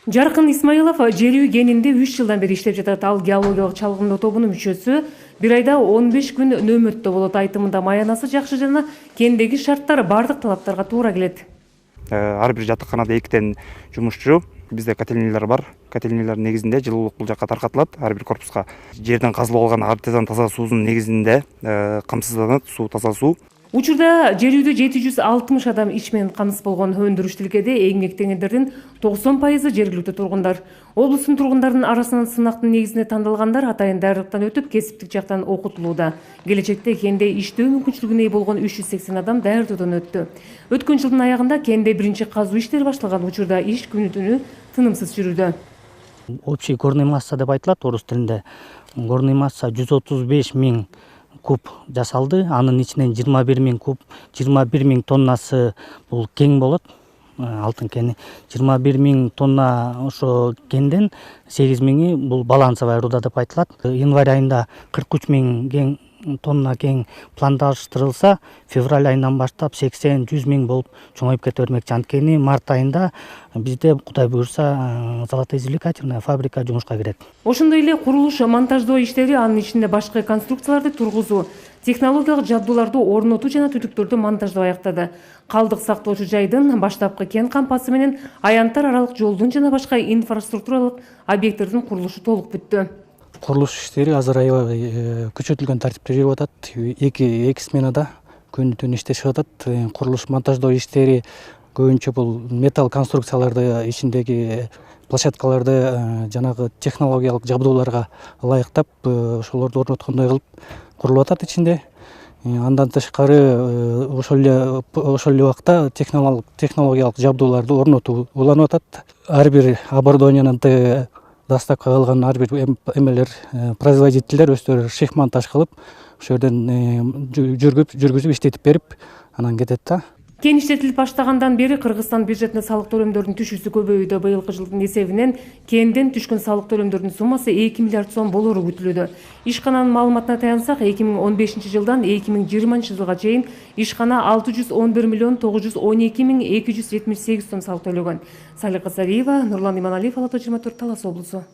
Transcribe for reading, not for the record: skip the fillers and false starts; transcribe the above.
Жаркын Исмаилов жер үй кенинде 3 жылдан бери иштеп жатат. Ал геологиялык чалгындоо тобунун мүчөсү. Бир айда 15 күн нөмөттө болот. Айтымында маянасы жакшы жана кендеги шарттар бардык талаптарга туура келет. Ар бир жатаканада 2 жумушчу. Бизде котельниялар бар. Котельниялар негизинде жылуулук бул жакка таркатылат. Ар бир корпуска жерден казылып алган артезан таза суунун негизинде камсызданат, суу таза суу. Учурда жер үйдө 760 адам иш менен камсыз болгон. Өндүрүш тилкеде эмгектенгендердин 90% жергиликтүү тургундар. Облустун тургундарынын арасынан сынактын негизинде тандалгандар атайын даярлыктан өтүп, кесиптик жактан окутулууда. Келечекте кенде иштөө мүмкүнчүлүгүнө ээ болгон 380 адам даярдоодон өттү. Өткөн жылдын аягында кенде биринчи казуу иштери башталган. Учурда иш күнү-түнү тынымсыз жүрүүдө. Общий горный масса деп айтылат орус тилинде. Горный масса 135 000 куб жасалды. Анын ичинен 21 000 куб, 21 000 тоннасы бул кең болот. Алтын кени 21 000 тонна ошо кенден 8 000-и бул балансовый руда деп айтылат. Январь айында 43 000 тонна кең пландаштырылса, февраль айынан баштап 80-100 000 болуп чоңоюп кете бермекчи. Анткени март айында бизде Кудай буюрса золотоизвлекательная фабрика жумушка кирет. Ошондой эле курулуш монтаждоо иштери, анын ичинде башка конструкцияларды тургузуу, технологиялык жабдууларды орнотуу жана түтүктөрдү монтаждоо аяктады. Калдык сактоочу жайдын, баштапкы кен кампасы менен аянттар аралык жолдун жана башка инфраструктуралык объекттердин курулушу толук бүттү. Курулуш иштери азыр аябай күчөтүлгөн тартипте жүрүп атат. Эки сменада күнү-түнү иштешип атат. Курулуш монтаждоо иштери көбүнчө бул металл конструкцияларды, ичиндеги площадкаларды жанагы технологиялык жабдууларга ылайыктап, ошолорду орноткондой кылып курулуп атат ичинде. Андан тышкары ошол эле убакта технологиялык жабдууларды орнотуу уланып атат. Ар бир оборудованиянын доставка кылган ар бир эмелер, производителдер өздөрү ших-монтаж кылып, ошол жерден жүргүзүп иштетип берип, анан кетет да. Кен иштетилип баштагандан бери Кыргызстан бюджетине салык төлөмдөрдүн түшүүсү көбөйүүдө. Быйылкы жылдын эсебинен кенден түшкөн салык төлөмдөрдүн суммасы 2 миллиард сом болору күтүлүүдө. Ишкананын маалыматына таянсак, 2015 жылдан 2020 жылга чейин ишкана 611 миллион 912 миң 278 сом салык төлөгөн. Салика Сариева, Нурлан Иманалиев, Ала 24, Талас облусу.